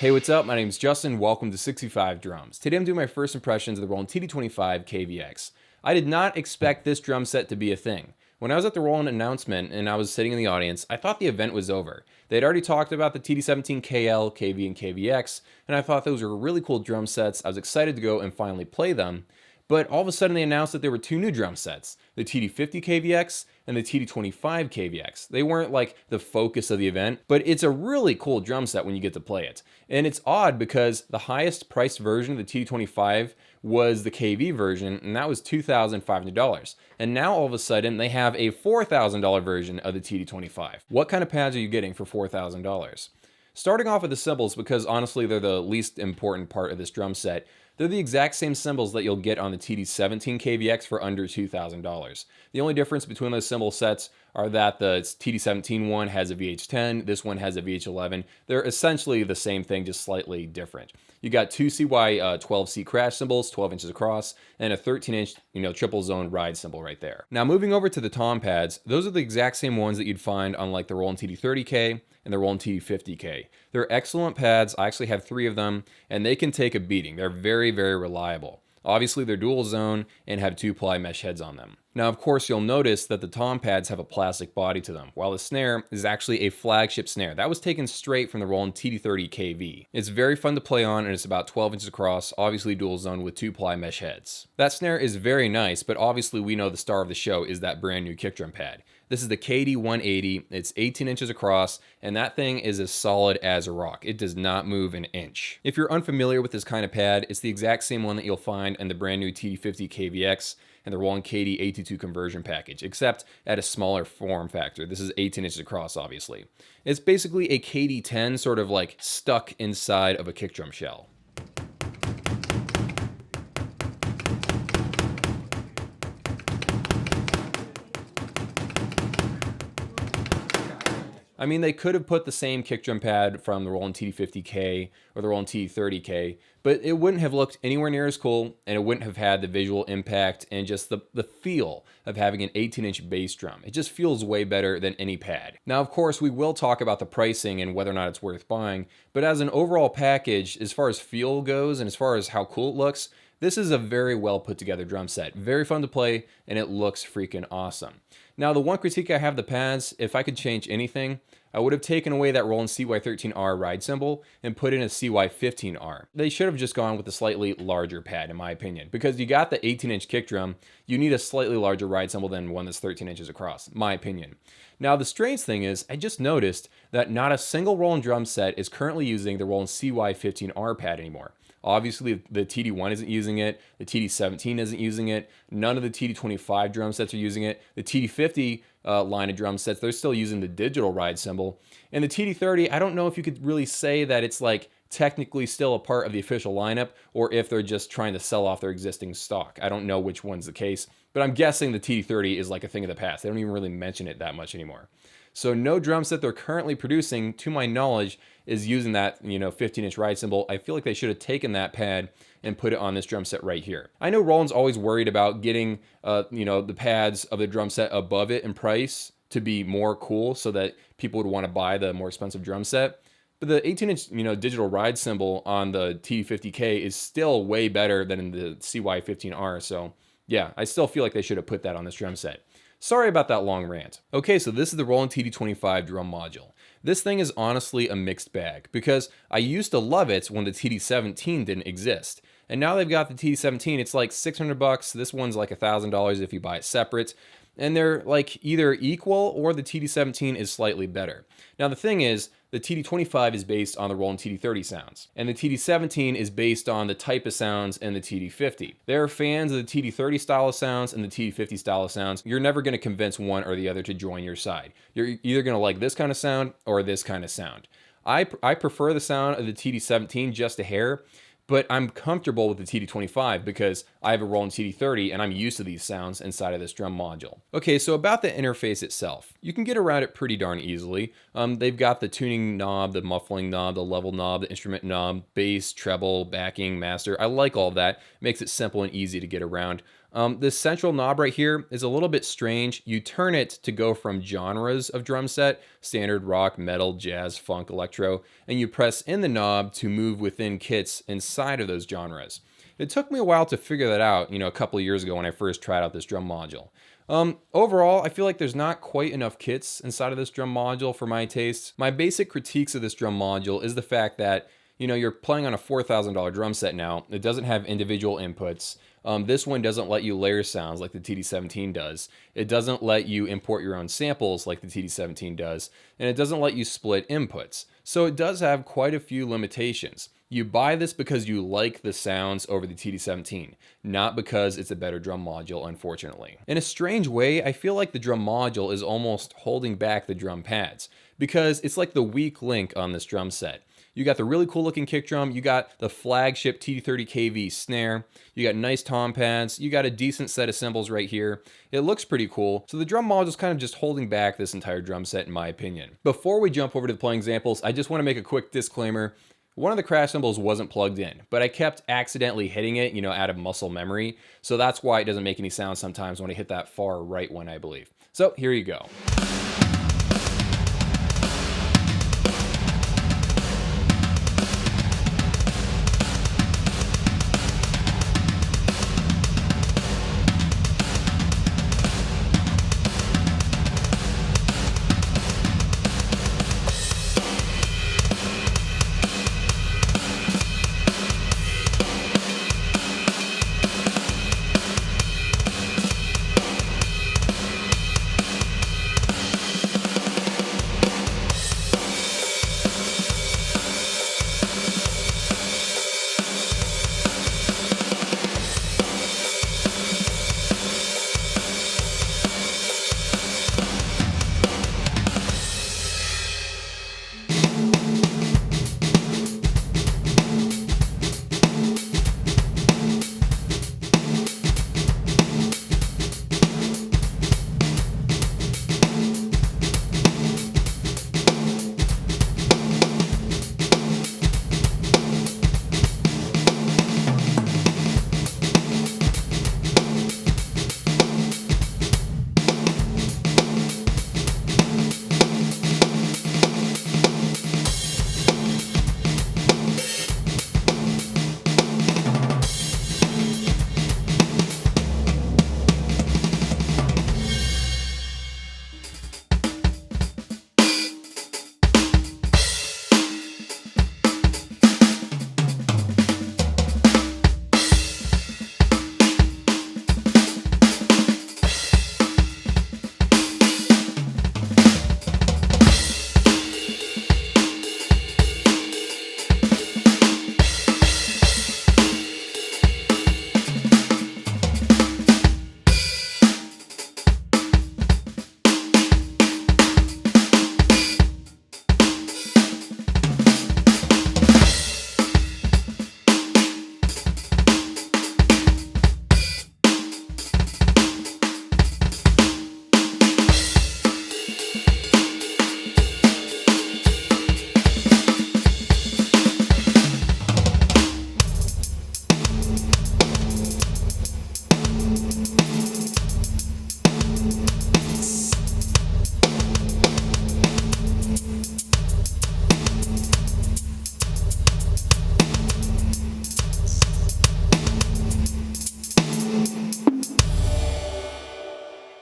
Hey, what's up? My name's Justin. Welcome to 65 Drums. Today I'm doing my first impressions of the Roland TD25KVX. I did not expect this drum set to be a thing. When I was at the Roland announcement and I was sitting in the audience, I thought the event was over. They'd already talked about the TD17KL, KV, and KVX, and I thought those were really cool drum sets. I was excited to go and finally play them. But all of a sudden they announced that there were two new drum sets, the TD50KVX and the TD25KVX. They weren't like the focus of the event, but it's a really cool drum set when you get to play it. And it's odd because the highest priced version of the TD25 was the KV version, and that was $2,500. And now all of a sudden they have a $4,000 version of the TD25. What kind of pads are you getting for $4,000? Starting off with the cymbals, because honestly they're the least important part of this drum set, they're the exact same cymbals that you'll get on the TD17KVX for under $2,000. The only difference between those cymbal sets are that the TD17 one has a VH10, this one has a VH11. They're essentially the same thing, just slightly different. You got two CY12C crash cymbals, 12 inches across, and a 13-inch, triple zone ride cymbal right there. Now moving over to the tom pads, those are the exact same ones that you'd find on like the Roland TD30K and the Roland TD50K. They're excellent pads. I actually have 3 of them, and they can take a beating. They're very, very reliable. Obviously, they're dual zone and have 2-ply mesh heads on them. Now, of course, you'll notice that the tom pads have a plastic body to them, while the snare is actually a flagship snare. That was taken straight from the Roland TD30KV. It's very fun to play on, and it's about 12 inches across, obviously dual zone with 2-ply mesh heads. That snare is very nice, but obviously we know the star of the show is that brand new kick drum pad. This is the KD180, it's 18 inches across, and that thing is as solid as a rock. It does not move an inch. If you're unfamiliar with this kind of pad, it's the exact same one that you'll find in the brand new TD50KVX and the Roland KD822 conversion package, except at a smaller form factor. This is 18 inches across, obviously. It's basically a KD10 sort of like stuck inside of a kick drum shell. I mean, they could have put the same kick drum pad from the Roland TD50K or the Roland TD30K, but it wouldn't have looked anywhere near as cool, and it wouldn't have had the visual impact and just the feel of having an 18-inch bass drum. It just feels way better than any pad. Now, of course, we will talk about the pricing and whether or not it's worth buying, but as an overall package, as far as feel goes and as far as how cool it looks, this is a very well put together drum set. Very fun to play, and it looks freaking awesome. Now, the one critique I have of the pads, if I could change anything, I would have taken away that Roland CY13R ride cymbal and put in a CY15R. They should have just gone with a slightly larger pad, in my opinion, because you got the 18-inch kick drum, you need a slightly larger ride cymbal than one that's 13 inches across, my opinion. Now, the strange thing is, I just noticed that not a single Roland drum set is currently using the Roland CY15R pad anymore. Obviously, the TD1 isn't using it, the TD17 isn't using it, none of the TD25 drum sets are using it, the TD50 line of drum sets, they're still using the digital ride cymbal, and the TD30, I don't know if you could really say that it's like technically still a part of the official lineup, or if they're just trying to sell off their existing stock. I don't know which one's the case, but I'm guessing the TD30 is like a thing of the past. They don't even really mention it that much anymore. So no drum set they're currently producing, to my knowledge, is using that 15-inch ride cymbal. I feel like they should have taken that pad and put it on this drum set right here. I know Roland's always worried about getting the pads of the drum set above it in price to be more cool, so that people would want to buy the more expensive drum set. But the 18-inch digital ride cymbal on the TD50K is still way better than in the CY15R. So yeah, I still feel like they should have put that on this drum set. Sorry about that long rant. Okay, so this is the Roland TD25 drum module. This thing is honestly a mixed bag, because I used to love it when the TD17 didn't exist. And now they've got the TD17, it's like $600. This one's like $1,000 if you buy it separate. And they're like either equal or the TD17 is slightly better. Now the thing is, the TD25 is based on the Roland TD30 sounds, and the TD17 is based on the type of sounds in the TD50. There are fans of the TD30 style of sounds and the TD50 style of sounds. You're never going to convince one or the other to join your side. You're either going to like this kind of sound or this kind of sound. I prefer the sound of the TD17 just a hair, but I'm comfortable with the TD25 because I have a Roland TD30 and I'm used to these sounds inside of this drum module. Okay, so about the interface itself, you can get around it pretty darn easily. They've got the tuning knob, the muffling knob, the level knob, the instrument knob, bass, treble, backing, master. I like all that. Makes it simple and easy to get around. This central knob right here is a little bit strange. You turn it to go from genres of drum set, standard, rock, metal, jazz, funk, electro, and you press in the knob to move within kits inside of those genres. It took me a while to figure that out, a couple of years ago when I first tried out this drum module. Overall, I feel like there's not quite enough kits inside of this drum module for my tastes. My basic critiques of this drum module is the fact that, you're playing on a $4,000 drum set now. It doesn't have individual inputs. This one doesn't let you layer sounds like the TD17 does. It doesn't let you import your own samples like the TD17 does. And it doesn't let you split inputs. So it does have quite a few limitations. You buy this because you like the sounds over the TD17, not because it's a better drum module, unfortunately. In a strange way, I feel like the drum module is almost holding back the drum pads, because it's like the weak link on this drum set. You got the really cool looking kick drum, you got the flagship TD30KV snare, you got nice tom pads, you got a decent set of cymbals right here. It looks pretty cool, so the drum module is kind of just holding back this entire drum set in my opinion. Before we jump over to the playing examples, I just want to make a quick disclaimer. One of the crash cymbals wasn't plugged in, but I kept accidentally hitting it, out of muscle memory. So that's why it doesn't make any sound sometimes when I hit that far right one, I believe. So here you go.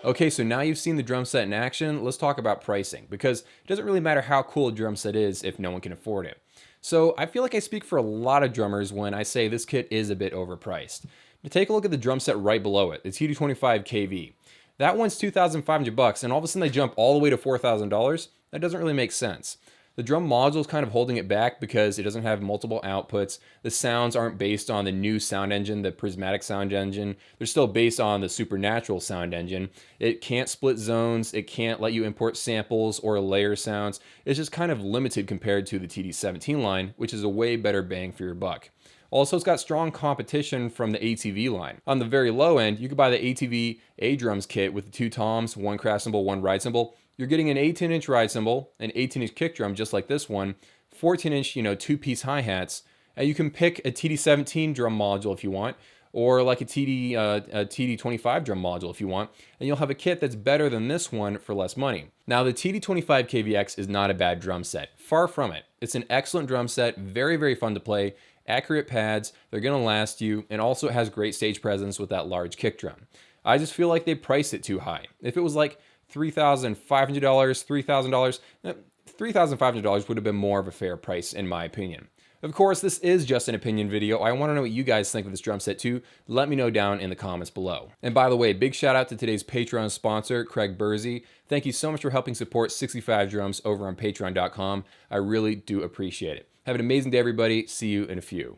Okay, so now you've seen the drum set in action, let's talk about pricing, because it doesn't really matter how cool a drum set is if no one can afford it. So I feel like I speak for a lot of drummers when I say this kit is a bit overpriced. To take a look at the drum set right below it, the TD25KV. That one's $2,500 and all of a sudden they jump all the way to $4,000. That doesn't really make sense. The drum module is kind of holding it back because it doesn't have multiple outputs. The sounds aren't based on the new sound engine, the prismatic sound engine. They're still based on the supernatural sound engine. It can't split zones. It can't let you import samples or layer sounds. It's just kind of limited compared to the TD17 line, which is a way better bang for your buck. Also, it's got strong competition from the ATV line. On the very low end, you could buy the ATV A-drums kit with the 2 toms, 1 crash cymbal, 1 ride cymbal. You're getting an 18-inch ride cymbal, an 18-inch kick drum just like this one, 14-inch, 2-piece hi-hats, and you can pick a TD17 drum module if you want, or like a TD25 drum module if you want, and you'll have a kit that's better than this one for less money. Now, the TD25KVX is not a bad drum set. Far from it. It's an excellent drum set, very, very fun to play, accurate pads, they're going to last you, and also it has great stage presence with that large kick drum. I just feel like they priced it too high. If it was like $3,500, $3,000, $3,500 would have been more of a fair price in my opinion. Of course, this is just an opinion video. I want to know what you guys think of this drum set too. Let me know down in the comments below. And by the way, big shout out to today's Patreon sponsor, Craig Bursey. Thank you so much for helping support 65 Drums over on patreon.com. I really do appreciate it. Have an amazing day, everybody. See you in a few.